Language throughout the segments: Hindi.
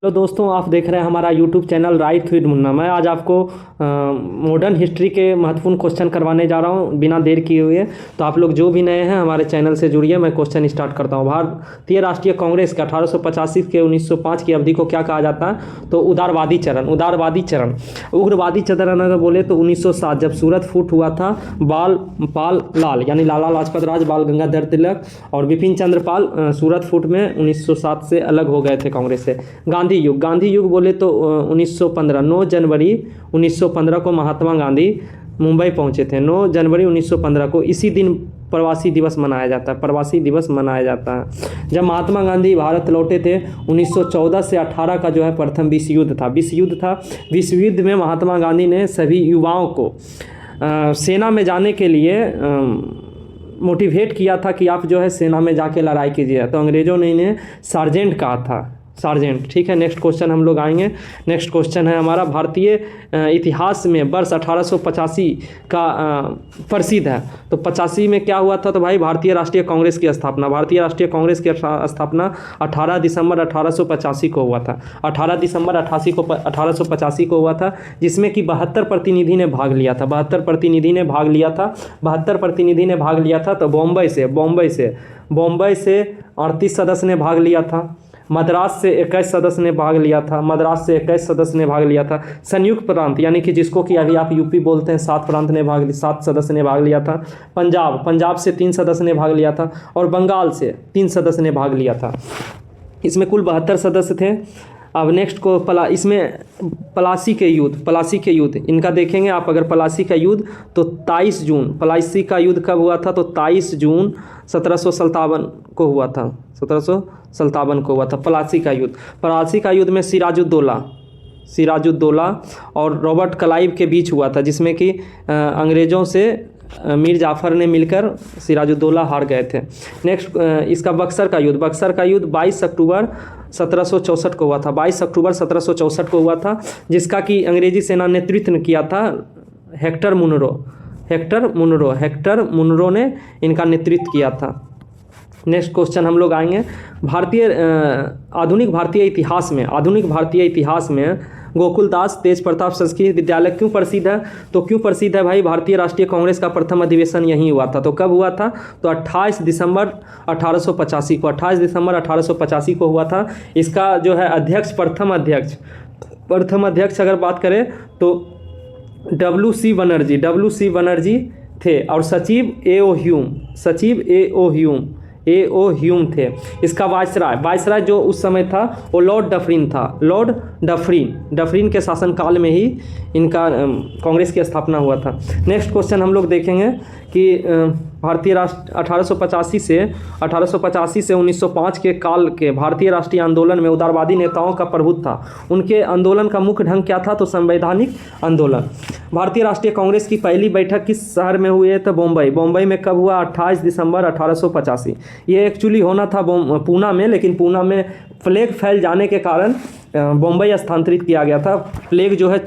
तो दोस्तों, आप देख रहे हैं हमारा YouTube channel right with Munna. मैं आज आपको मॉडर्न हिस्ट्री के महत्वपूर्ण क्वेश्चन करवाने जा रहा हूं बिना देर किए हुए। तो आप लोग जो भी नए हैं हमारे चैनल से जुड़िए। मैं क्वेश्चन स्टार्ट करता हूं। भारतीय राष्ट्रीय कांग्रेस के 1885 के 1905 की अवधि को क्या कहा जाता है? तो उदारवादी चरण। उग्रवादी चरण अगर बोले तो 1907 जब सूरत फूट हुआ था, पाल लाल यानी लाला लाजपत राय, बाल गंगाधर तिलक और विपिन चंद्र पाल सूरत फूट में 1907 से अलग हो गए थे कांग्रेस से। गांधी युग बोले तो 1915 9 जनवरी 1915 को महात्मा गांधी मुंबई पहुंचे थे। 9 जनवरी 1915 को इसी दिन प्रवासी दिवस मनाया जाता है। जब महात्मा गांधी भारत लौटे थे 1914 से 18 का जो है प्रथम विश्व युद्ध था। विश्व युद्ध में महात्मा गांधी ने सभी युवाओं को सेना में जाने के लिए मोटिवेट किया था कि आप जो है सेना में जाके लड़ाई कीजिए। तो अंग्रेज़ों ने इन्हें सार्जेंट कहा था, सार्जेंट। ठीक है, नेक्स्ट क्वेश्चन हम लोग आएंगे। नेक्स्ट क्वेश्चन है हमारा, भारतीय इतिहास में वर्ष 1885 का प्रसिद्ध है। तो 85 में क्या हुआ था? तो भाई भारतीय राष्ट्रीय कांग्रेस की स्थापना 18 दिसंबर 1885 को हुआ था। 18 दिसंबर 1885 को हुआ था, जिसमें कि 72 प्रतिनिधि ने भाग लिया था। 72 प्रतिनिधि ने भाग लिया था। तो बॉम्बे से 38 सदस्य ने भाग लिया था। मद्रास से 21 सदस्य ने भाग लिया था। संयुक्त प्रांत यानी कि जिसको कि अभी आप यूपी बोलते हैं, 7 सदस्य ने भाग लिया था। पंजाब से 3 सदस्य ने भाग लिया था और बंगाल से 3 सदस्य ने भाग लिया था। इसमें कुल 72 सदस्य थे। अब नेक्स्ट को पलासी के युद्ध इनका देखेंगे आप। अगर पलासी का युद्ध तो 23 जून, पलासी का युद्ध कब हुआ था? तो 23 जून 1757 को हुआ था। 1757 को हुआ था पलासी का युद्ध में सिराजुद्दौला और रॉबर्ट क्लाइव के बीच हुआ था, जिसमें कि अंग्रेज़ों से मीर जाफ़र ने मिलकर सिराजुद्दौला हार गए थे। नेक्स्ट इसका बक्सर का युद्ध 22 अक्टूबर 1764 को हुआ था। 22 अक्टूबर 1764 को हुआ था, जिसका कि अंग्रेजी सेना नेतृत्व किया था हेक्टर मुनरो ने इनका नेतृत्व किया था। नेक्स्ट क्वेश्चन हम लोग आएंगे, आधुनिक भारतीय इतिहास में गोकुलदास तेज प्रताप संस्कृत विद्यालय क्यों प्रसिद्ध है? तो क्यों प्रसिद्ध है भाई? भारतीय राष्ट्रीय कांग्रेस का प्रथम अधिवेशन यहीं हुआ था। तो कब हुआ था? तो 28 दिसंबर 1885 को हुआ था। इसका जो है प्रथम अध्यक्ष अगर बात करें तो WC बनर्जी थे और सचिव A.O. ह्यूम थे। इसका वायसराय जो उस समय था वो लॉर्ड डफरिन के शासनकाल में ही इनका कांग्रेस की स्थापना हुआ था। नेक्स्ट क्वेश्चन हम लोग देखेंगे कि भारतीय राष्ट्र 1885 से 1905 के काल के भारतीय राष्ट्रीय आंदोलन में उदारवादी नेताओं का प्रभुत्व था। उनके आंदोलन का मुख्य ढंग क्या था? तो संवैधानिक आंदोलन। भारतीय राष्ट्रीय कांग्रेस की पहली बैठक किस शहर में हुई है? तो बम्बई में कब हुआ? 28 दिसंबर 1885। ये एक्चुअली होना था पूना में, लेकिन पूना में प्लेग फैल जाने के कारण बम्बई स्थानांतरित किया गया था। प्लेग जो है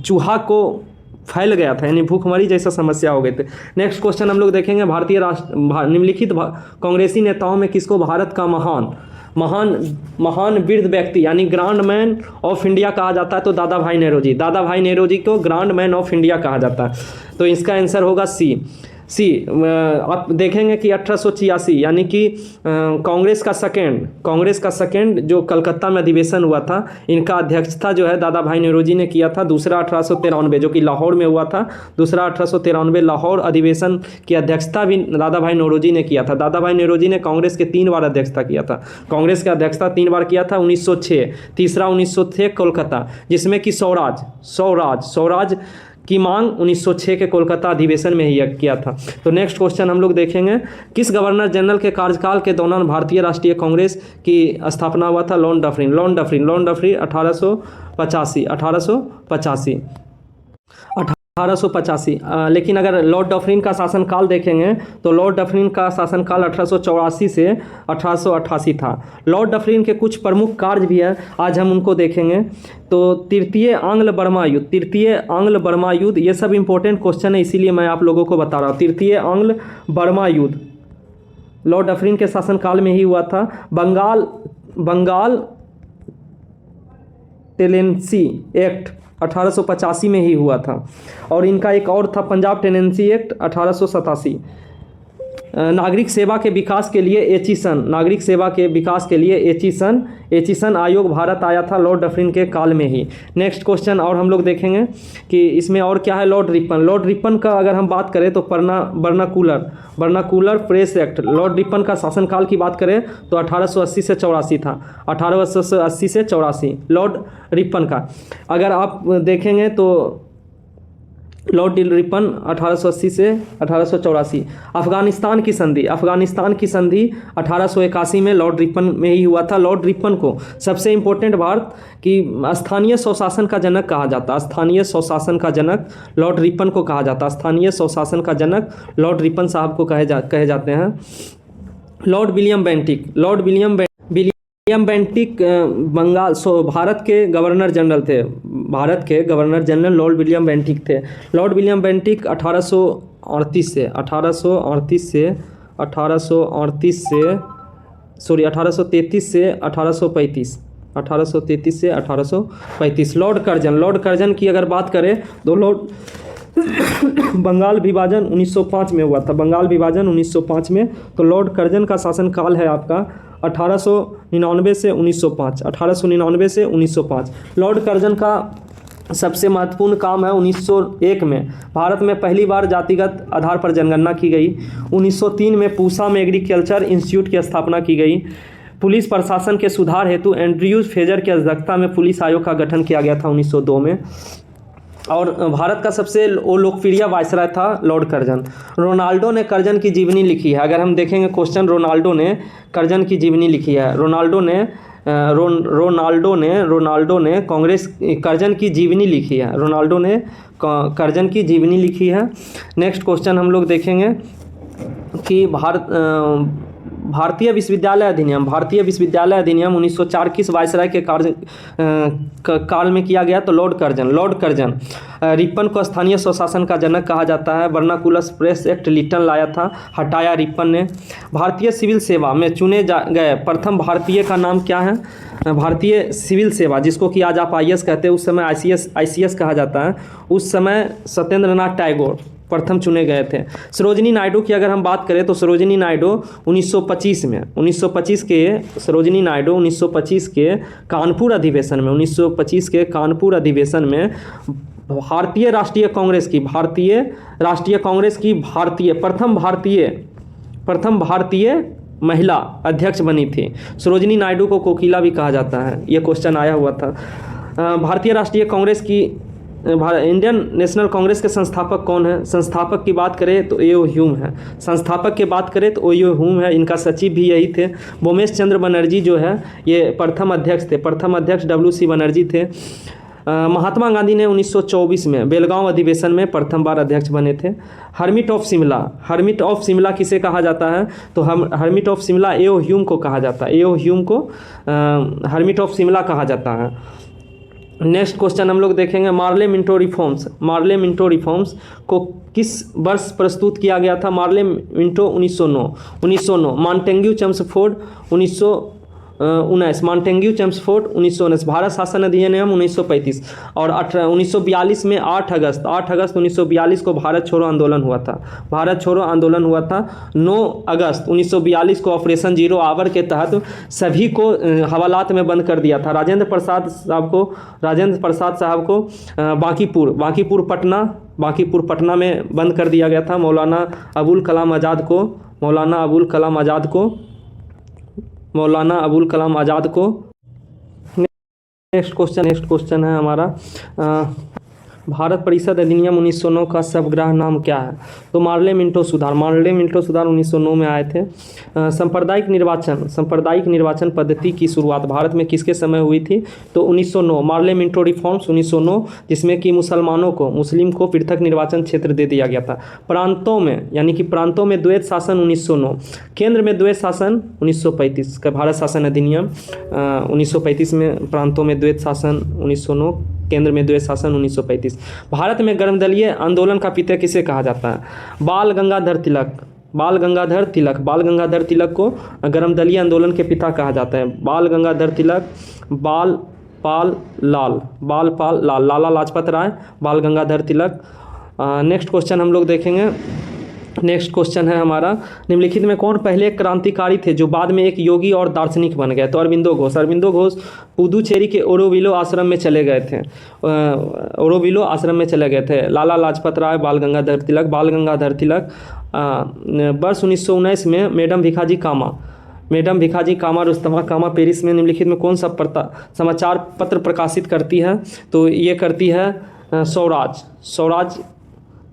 चूहा को फैल गया था, यानी भूखमरी जैसा समस्या हो गई थी। नेक्स्ट क्वेश्चन हम लोग देखेंगे, निम्नलिखित कांग्रेसी नेताओं में किसको भारत का महान वृद्ध व्यक्ति यानी ग्रांड मैन ऑफ इंडिया कहा जाता है? तो दादा भाई नेहरू जी को ग्रांड मैन ऑफ इंडिया कहा जाता है। तो इसका आंसर होगा सी। आप देखेंगे कि 1886 यानी कि कांग्रेस का सेकेंड जो कलकत्ता में अधिवेशन हुआ था, इनका अध्यक्षता जो है दादा भाई नेहरू जी ने किया था। दूसरा 1893 जो कि लाहौर में हुआ था। 1893 लाहौर अधिवेशन की अध्यक्षता भी दादा भाई नेहरू जी ने किया था। दादा भाई नेहरू जी ने कांग्रेस के 3 बार अध्यक्षता किया था। कांग्रेस का अध्यक्षता 3 बार किया था। 1906, तीसरा 1906 कोलकाता, जिसमें कि स्वराज की मांग 1906 के कोलकाता अधिवेशन में ही किया था। तो नेक्स्ट क्वेश्चन हम लोग देखेंगे, किस गवर्नर जनरल के कार्यकाल के दौरान भारतीय राष्ट्रीय कांग्रेस की स्थापना हुआ था? Lord Dufferin 1885। लेकिन अगर लॉर्ड डफरिन का शासनकाल देखेंगे तो लॉर्ड डफरिन का शासनकाल 1884 से 1888 था। लॉर्ड डफरिन के कुछ प्रमुख कार्य भी हैं, आज हम उनको देखेंगे। तो तृतीय आंग्ल बर्मा युद्ध, ये सब इंपॉर्टेंट क्वेश्चन है, इसीलिए मैं आप लोगों को बता रहा हूँ। तृतीय आंग्ल बर्मा युद्ध लॉर्ड डफरिन के शासनकाल में ही हुआ था। बंगाल टेनेंसी एक्ट 1885 में ही हुआ था। और इनका एक और था पंजाब टेनेंसी एक्ट 1887। नागरिक सेवा के विकास के लिए एचिसन, नागरिक सेवा के विकास के लिए एचिसन आयोग भारत आया था लॉर्ड डफरिन के काल में ही। नेक्स्ट क्वेश्चन और हम लोग देखेंगे कि इसमें और क्या है। लॉर्ड रिपन का अगर हम बात करें तो vernacular press act, Lord Ripon का शासनकाल की बात करें तो 1880 से 84 था, 1880 से 84 लॉर्ड रिपन का। अगर आप देखेंगे तो लॉर्ड रिपन 1880 से 1884। अफगानिस्तान की संधि 1881 में लॉर्ड रिपन में ही हुआ था। लॉर्ड रिपन को सबसे इम्पोर्टेंट भारत की स्थानीय स्वशासन का जनक कहा जाता, स्थानीय स्वशासन का जनक लॉर्ड रिपन को कहा जाता, स्थानीय स्वशासन का जनक लॉर्ड रिपन साहब को कहे जाते हैं। Lord William Bentinck Bengal Bharat के गवर्नर जनरल थे, भारत के governor general Lord William Bentinck थे। लॉर्ड विलियम बेंटिक 1838 से 1833 से 1835। लॉर्ड कर्जन की अगर बात करें तो बंगाल विभाजन 1905 में हुआ था, बंगाल विभाजन 1905 में। तो लॉर्ड कर्जन का शासनकाल है आपका 1899 से 1905, 1899 से 1905। लॉर्ड कर्जन का सबसे महत्वपूर्ण काम है 1901 में भारत में पहली बार जातिगत आधार पर जनगणना की गई। 1903 में पूसा में एग्रीकल्चर इंस्टीट्यूट की स्थापना की गई। पुलिस प्रशासन के सुधार हेतु एंड्रयूज फेजर की अध्यक्षता में पुलिस आयोग का गठन किया गया था 1902 में। और भारत का सबसे लोकप्रिय वायसराय था लॉर्ड कर्जन। रोनाल्डो ने कर्जन की जीवनी लिखी है। अगर हम देखेंगे क्वेश्चन, रोनाल्डो ने कर्जन की जीवनी लिखी है। रोनाल्डो ने कांग्रेस कर्जन की जीवनी लिखी है, रोनाल्डो ने कर्जन की जीवनी लिखी है। नेक्स्ट क्वेश्चन हम लोग देखेंगे कि भारतीय विश्वविद्यालय अधिनियम 1904 किस वायसराय के काल में किया गया? तो लॉर्ड कर्जन। रिपन को स्थानीय स्वशासन का जनक कहा जाता है। वर्नाकुलर प्रेस एक्ट लिटन लाया था, हटाया रिपन ने। भारतीय सिविल सेवा में चुने गए प्रथम भारतीय का नाम क्या है? भारतीय सिविल सेवा, जिसको कि आज आप IAS कहते हैं, उस समय ICS कहा जाता है। उस समय सत्येंद्र नाथ टैगोर प्रथम चुने गए थे। सरोजिनी नायडू की अगर हम बात करें तो सरोजिनी नायडू 1925 के कानपुर अधिवेशन में भारतीय राष्ट्रीय कांग्रेस की प्रथम भारतीय महिला अध्यक्ष बनी थी। सरोजिनी नायडू को कोकिला भी कहा जाता है, ये क्वेश्चन आया हुआ था। भारतीय राष्ट्रीय कांग्रेस की इंडियन नेशनल कांग्रेस के संस्थापक कौन है? संस्थापक की बात करें तो एओ ह्यूम है। इनका सचिव भी यही थे। बोमेश चंद्र बनर्जी जो है ये प्रथम अध्यक्ष WC बनर्जी थे। महात्मा गांधी ने 1924 में बेलगांव अधिवेशन में प्रथम बार अध्यक्ष बने थे। हर्मिट ऑफ शिमला किसे कहा जाता है? तो hermit of Shimla AO Hume को कहा जाता है। हर्मिट ऑफ शिमला कहा जाता है। नेक्स्ट क्वेश्चन हम लोग देखेंगे, मार्ले मिंटो रिफॉर्म्स को किस वर्ष प्रस्तुत किया गया था? Morley Minto 1909। Montagu Chelmsford 1919। Bharat शासन अधिनियम 1935। और 1942 में 8 अगस्त 1942 को भारत छोड़ो आंदोलन हुआ था। 9 अगस्त 1942 को ऑपरेशन जीरो आवर के तहत सभी को हवालात में बंद कर दिया था। राजेंद्र प्रसाद साहब को बांकीपुर पटना में बंद कर दिया गया था। मौलाना अबुल कलाम आज़ाद को। नेक्स्ट क्वेश्चन है हमारा, भारत परिषद अधिनियम 1909 का स्वग्राह नाम क्या है? तो मार्ले मिंटो सुधार 1909 में आए थे। सांप्रदायिक निर्वाचन पद्धति की शुरुआत भारत में किसके समय हुई थी? तो 1909। मार्ले मिंटो रिफॉर्म्स 1909, जिसमें कि मुस्लिम को पृथक निर्वाचन क्षेत्र दे दिया गया था। प्रांतों में द्वैत शासन 1909, केंद्र में द्वैत शासन 1935 का भारत शासन अधिनियम 1935 में प्रांतों में द्वैत शासन 1909, केंद्र में द्वैत शासन 1935। भारत में गर्मदलीय आंदोलन का पिता किसे कहा जाता है? बाल गंगाधर तिलक को गर्मदलीय आंदोलन के पिता कहा जाता है। बाल पाल लाल, बाल पाल लाल, लाला लाजपत राय, बाल गंगाधर तिलक। नेक्स्ट क्वेश्चन हम लोग देखेंगे। नेक्स्ट क्वेश्चन है हमारा, निम्नलिखित में कौन पहले क्रांतिकारी थे जो बाद में एक योगी और दार्शनिक बन गए? तो अरविंदो घोष। अरविंदो घोष पुदुचेरी के ओरोविलो आश्रम में चले गए थे, ओरोविलो आश्रम में चले गए थे। लाला लाजपत राय, बाल गंगाधर तिलक। बाल गंगाधर तिलक वर्ष 1919 में मैडम भिखाजी कामा, मैडम भिखाजी कामा रुस्तमा कामा पेरिस में निम्नलिखित में कौन सा समाचार पत्र प्रकाशित करती है? तो ये करती है स्वराज, स्वराज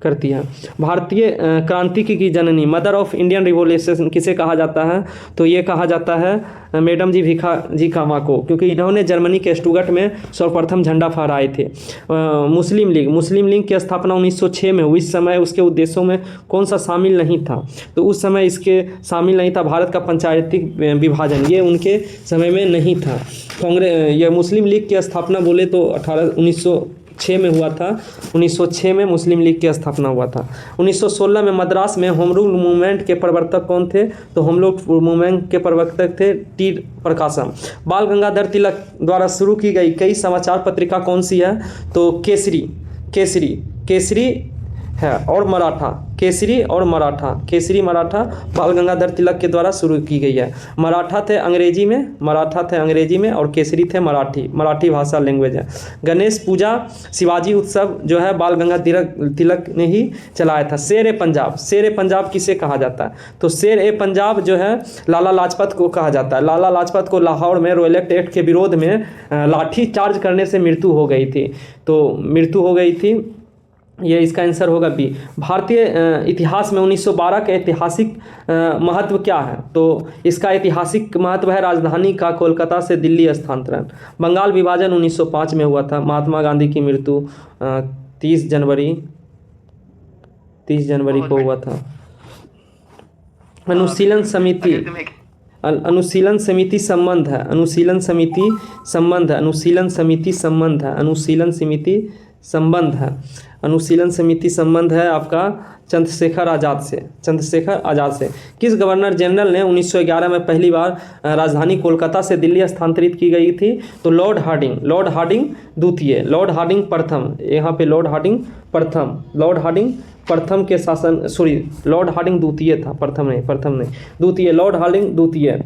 करती है। भारतीय क्रांति की जननी, मदर ऑफ इंडियन रिवॉल्यूशन किसे कहा जाता है? तो ये कहा जाता है मैडम जी भिखाजी कामा को, क्योंकि इन्होंने जर्मनी के स्टुटगर्ट में सर्वप्रथम झंडा फहराए थे। मुस्लिम लीग, मुस्लिम लीग की स्थापना 1906 में हुई। इस समय उसके उद्देश्यों में कौन सा शामिल नहीं था? तो उस समय इसके शामिल नहीं था भारत का पंचायती विभाजन, ये उनके समय में नहीं था। कांग्रेस, ये मुस्लिम लीग की स्थापना बोले तो 1906 में हुआ था। 1906 में मुस्लिम लीग की स्थापना हुआ था। 1916 में मद्रास में होम रूल मूवमेंट के प्रवर्तक कौन थे? तो होम रूल मूवमेंट के प्रवर्तक थे टी प्रकाशम। बाल गंगाधर तिलक द्वारा शुरू की गई कई समाचार पत्रिका कौन सी है? तो केसरी, केसरी, केसरी है और मराठा, केसरी और मराठा, केसरी मराठा बाल गंगाधर तिलक के द्वारा शुरू की गई है। मराठा थे अंग्रेजी में, मराठा थे अंग्रेजी में, और केसरी थे मराठी, मराठी भाषा लैंग्वेज है। गणेश पूजा, शिवाजी उत्सव जो है बाल गंगाधर तिलक ने ही चलाया था। शेर ए पंजाब, शेर ए पंजाब किसे कहा जाता है? तो शेर ए पंजाब जो है लाला लाजपत को कहा जाता है। लाला लाजपत को लाहौर में रॉयलेट एक्ट के विरोध में लाठी चार्ज करने से मृत्यु हो गई थी, तो मृत्यु हो गई थी। ये इसका आंसर होगा बी। भारतीय इतिहास में 1912 का ऐतिहासिक महत्व क्या है? तो इसका ऐतिहासिक महत्व है राजधानी का कोलकाता से दिल्ली स्थानांतरण। बंगाल विभाजन 1905 में हुआ था। महात्मा गांधी की मृत्यु 30 जनवरी को हुआ था। अनुशीलन समिति, अनुशीलन समिति संबंध है, अनुशीलन समिति संबंध है, अनुशीलन समिति संबंध है, अनुशीलन समिति संबंध है, अनुशीलन समिति संबंध है आपका चंद्रशेखर आज़ाद से, चंद्रशेखर आज़ाद से। किस गवर्नर जनरल ने 1911 में पहली बार राजधानी कोलकाता से दिल्ली स्थानांतरित की गई थी? तो लॉर्ड हार्डिंग, लॉर्ड हार्डिंग द्वितीय, लॉर्ड हार्डिंग प्रथम, यहाँ पे लॉर्ड हार्डिंग प्रथम, लॉर्ड हार्डिंग प्रथम के शासन, सॉरी लॉर्ड हार्डिंग द्वितीय था, प्रथम नहीं, द्वितीय, लॉर्ड हार्डिंग द्वितीय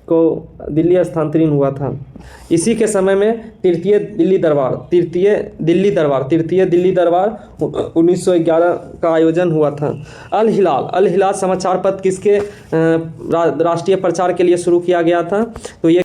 को दिल्ली स्थानांतरित हुआ था। इसी के समय में तृतीय दिल्ली दरबार, तृतीय दिल्ली दरबार 1911 का आयोजन हुआ था। अल हिलाल, अल हिलाल समाचार पत्र किसके राष्ट्रीय प्रचार के लिए शुरू किया गया था? तो ये